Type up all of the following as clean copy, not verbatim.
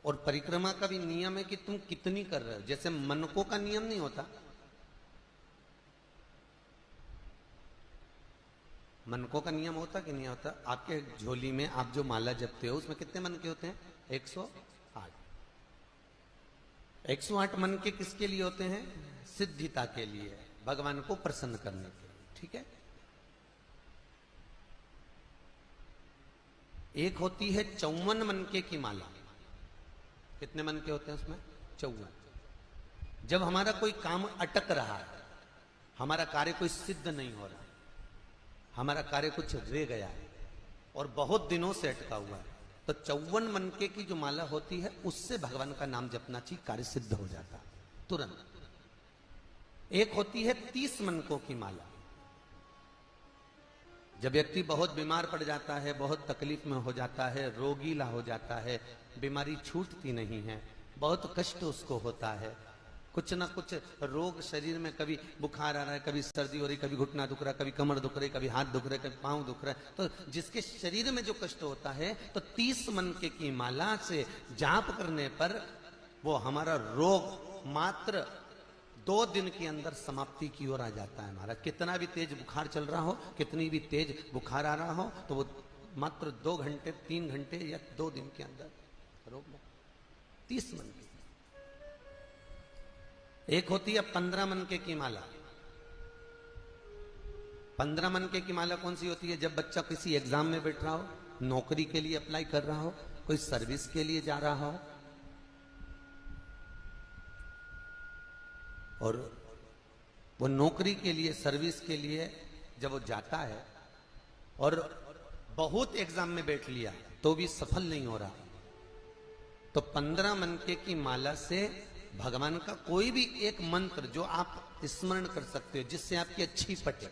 और परिक्रमा का भी नियम है कि तुम कितनी कर रहे हो। जैसे मनकों का नियम नहीं होता, मनकों का नियम होता कि नहीं होता। आपके झोली में आप जो माला जपते हो उसमें कितने मन के होते हैं? 108। 108 मन के किसके लिए होते हैं? सिद्धिता के लिए, भगवान को प्रसन्न करने के लिए। ठीक है। एक होती है 54 मनके की माला। कितने मन के होते हैं उसमें? 54। जब हमारा कोई काम अटक रहा है, हमारा कार्य कोई सिद्ध नहीं हो रहा, हमारा कार्य कुछ रह गया है और बहुत दिनों से अटका हुआ है, तो 54 मनके की जो माला होती है उससे भगवान का नाम जपना चाहिए, कार्य सिद्ध हो जाता है तुरंत। एक होती है 30 मनकों की माला। जब व्यक्ति बहुत बीमार पड़ जाता है, बहुत तकलीफ में हो जाता है, रोगीला हो जाता है, बीमारी छूटती नहीं है, बहुत कष्ट उसको होता है, कुछ ना कुछ रोग शरीर में, कभी बुखार आ रहा है, कभी सर्दी हो रही, कभी घुटना दुख रहा है, कभी कमर दुख रही, कभी हाथ दुख रहे, कभी पांव दुख रहा है, तो जिसके शरीर में जो कष्ट होता है, तो 30 मनके की माला से जाप करने पर वो हमारा रोग मात्र 2 दिन के अंदर समाप्ति की ओर आ जाता है। हमारा कितना भी तेज बुखार चल रहा हो, कितनी भी तेज बुखार आ रहा हो, तो वो मात्र 2 घंटे, 3 घंटे या 2 दिन के अंदर रोग 30 मनके। एक होती है 15 मनके की माला। 15 मनके की माला कौन सी होती है? जब बच्चा किसी एग्जाम में बैठ रहा हो, नौकरी के लिए अप्लाई कर रहा हो, कोई सर्विस के लिए जा रहा हो, और वो नौकरी के लिए, सर्विस के लिए जब वो जाता है और बहुत एग्जाम में बैठ लिया तो भी सफल नहीं हो रहा, तो 15 मनके की माला से भगवान का कोई भी एक मंत्र जो आप स्मरण कर सकते हो, जिससे आपकी अच्छी पटे,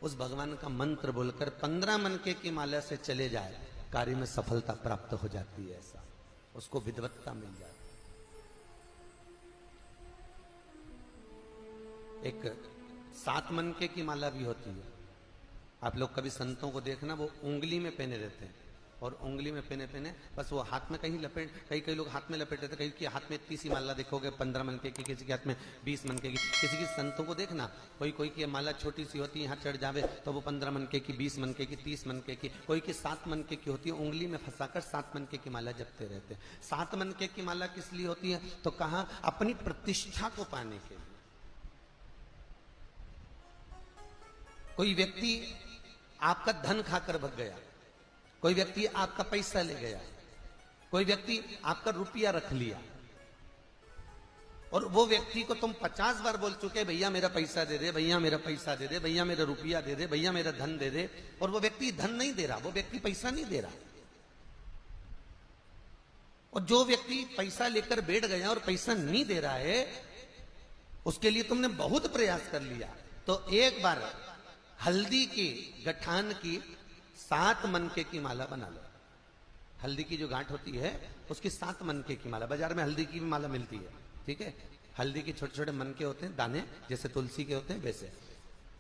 उस भगवान का मंत्र बोलकर 15 मनके की माला से चले जाए, कार्य में सफलता प्राप्त हो जाती है। ऐसा उसको विद्वत्ता मिल जाती है। एक 7 मनके की माला भी होती है। आप लोग कभी संतों को देखना, वो उंगली में पहने रहते हैं, और उंगली में पहने बस वो हाथ में कहीं लपेट, कई लोग हाथ में लपेट देते, कहीं के हाथ में इतनी सी माला देखोगे 15 मनके की, किसी के हाथ में 20 मनके की, किसी की संतों को देखना, कोई की माला छोटी सी होती है, यहाँ चढ़ जावे तो वो 15 मनके की, 20 मनके की, 30 मनके की, कोई की 7 मनके की होती है, उंगली में फंसाकर 7 मनके की माला जपते रहते हैं। 7 मनके की माला किस लिए होती है? तो कहा अपनी प्रतिष्ठा को पाने के लिए। कोई व्यक्ति आपका धन खाकर भग गया, कोई व्यक्ति आपका पैसा ले गया, कोई व्यक्ति आपका रुपया रख लिया, और वो व्यक्ति को तुम 50 बार बोल चुके, भैया मेरा पैसा दे दे, भैया मेरा पैसा दे दे, भैया मेरा रुपया दे दे, भैया मेरा धन दे दे, और वो व्यक्ति धन नहीं दे रहा, वो व्यक्ति पैसा नहीं दे रहा। और जो व्यक्ति पैसा लेकर बैठ गया और पैसा नहीं दे रहा है, उसके लिए तुमने बहुत प्रयास कर लिया, तो एक बार हल्दी की गठान की 7 मनके की माला बना लो। हल्दी की जो गांठ होती है उसकी 7 मनके की माला, बाजार में हल्दी की भी माला मिलती है, ठीक है। हल्दी के छोटे छोटे मनके होते हैं, दाने जैसे तुलसी के होते हैं वैसे।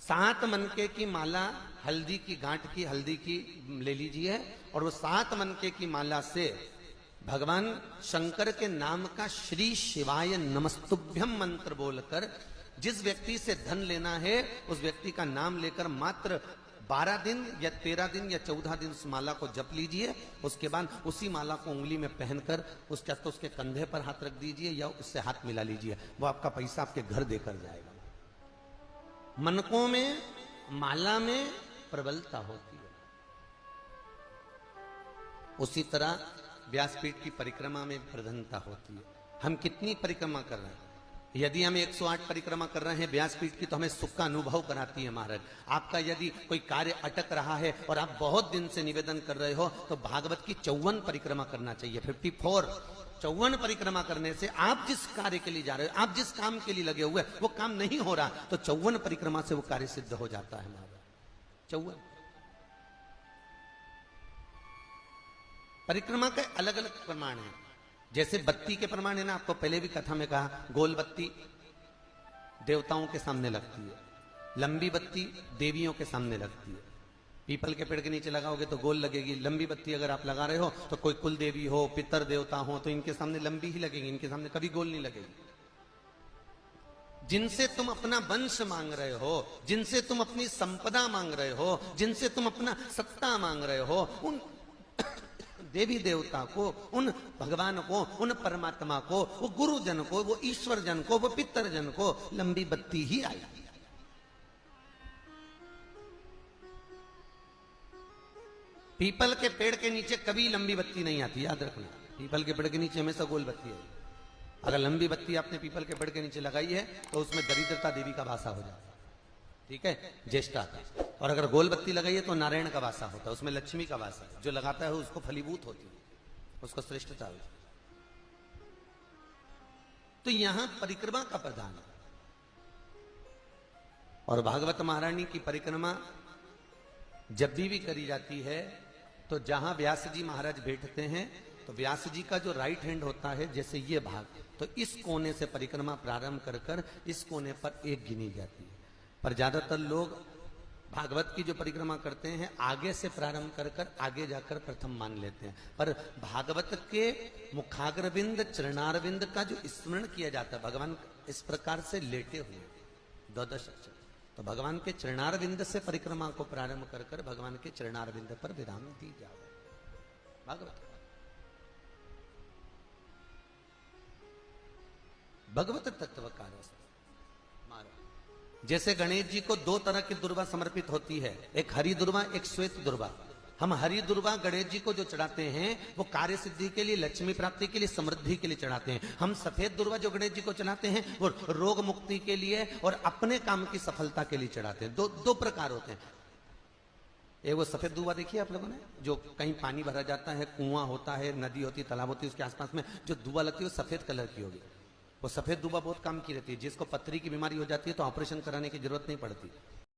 7 मनके की माला हल्दी की गांठ की, हल्दी की ले लीजिए, और वो 7 मनके की माला से भगवान शंकर के नाम का श्री शिवाय नमस्तुभ्यम मंत्र बोलकर जिस व्यक्ति से धन लेना है उस व्यक्ति का नाम लेकर मात्र 12 दिन या 13 दिन या 14 दिन उस माला को जप लीजिए। उसके बाद उसी माला को उंगली में पहनकर उसके कंधे पर हाथ रख दीजिए या उससे हाथ मिला लीजिए, वो आपका पैसा आपके घर देकर जाएगा। मनकों में, माला में प्रबलता होती है। उसी तरह व्यासपीठ की परिक्रमा में प्रधानता होती है। हम कितनी परिक्रमा कर रहे हैं? यदि हम 108 परिक्रमा कर रहे हैं व्यासपीठ की, तो हमें सुख का अनुभव कराती है महाराज। आपका यदि कोई कार्य अटक रहा है और आप बहुत दिन से निवेदन कर रहे हो, तो भागवत की 54 परिक्रमा करना चाहिए, 54। 54 परिक्रमा करने से आप जिस कार्य के लिए जा रहे हो, आप जिस काम के लिए लगे हुए, वो काम नहीं हो रहा, तो 54 परिक्रमा से वो कार्य सिद्ध हो जाता है महाराज। 54 परिक्रमा के अलग अलग प्रमाण है। जैसे बत्ती के प्रमाण है ना, आपको पहले भी कथा में कहा, गोल बत्ती देवताओं के सामने लगती है, लंबी बत्ती देवियों के सामने लगती है, पीपल के पेड़ के नीचे लगाओगे तो गोल लगेगी। लंबी बत्ती अगर आप लगा रहे हो तो कोई कुल देवी हो, पितर देवता हो, तो इनके सामने लंबी ही लगेगी, इनके सामने कभी गोल नहीं लगेगी। जिनसे तुम अपना वंश मांग रहे हो, जिनसे तुम अपनी संपदा मांग रहे हो, जिनसे तुम अपना सत्ता मांग रहे हो, उन देवी देवता को, उन भगवान को, उन परमात्मा को, वो गुरुजन को, वो ईश्वर जन को, वो पितर जन को लंबी बत्ती ही आएगी। पीपल के पेड़ के नीचे कभी लंबी बत्ती नहीं आती, याद रखना। पीपल के पेड़ के नीचे हमेशा गोल बत्ती है। अगर लंबी बत्ती आपने पीपल के पेड़ के नीचे लगाई है तो उसमें दरिद्रता देवी का वासा हो जाता है, ठीक है, ज्येष्ठा का। और अगर गोल बत्ती लगाई है तो नारायण का वासा होता है, उसमें लक्ष्मी का वासा है। जो लगाता है उसको फलीभूत होती है, उसको श्रेष्ठता होती है। तो यहां परिक्रमा का प्रधान है। और भागवत महारानी की परिक्रमा जब भी करी जाती है तो जहां व्यास जी महाराज बैठते हैं तो व्यास जी का जो राइट हैंड होता है, जैसे ये भाग, तो इस कोने से परिक्रमा प्रारंभ कर कर इस कोने पर एक गिनी जाती है। पर ज्यादातर लोग भागवत की जो परिक्रमा करते हैं आगे से प्रारंभ कर कर आगे जाकर प्रथम मान लेते हैं। पर भागवत के मुखाग्रविंद चरणारविंद का जो स्मरण किया जाता है, भगवान इस प्रकार से लेटे हुए द्वादश अक्षर, तो भगवान के चरणारविंद से परिक्रमा को प्रारंभ कर कर भगवान के चरणारविंद पर विराम दी जाए। भागवत भगवत तत्वकार। जैसे गणेश जी को दो तरह की दुर्वा समर्पित होती है, एक हरि दुर्वा, एक श्वेत दुर्वा। हम हरि दुर्वा गणेश जी को जो चढ़ाते हैं वो कार्य सिद्धि के लिए, लक्ष्मी प्राप्ति के लिए, समृद्धि के लिए चढ़ाते हैं। हम सफेद दुर्वा जो गणेश जी को चढ़ाते हैं वो रोग मुक्ति के लिए और अपने काम की सफलता के लिए चढ़ाते हैं। दो प्रकार होते हैं। एक वो सफेद दुर्वा देखिए आप लोगों ने, जो कहीं पानी भरा जाता है, कुआं होता है, नदी होती है, तालाब होती है, उसके आसपास में जो दुआ लगती है वो सफेद कलर की होगी। वो सफेद दुबा बहुत काम की रहती है। जिसको पथरी की बीमारी हो जाती है तो ऑपरेशन कराने की जरूरत नहीं पड़ती।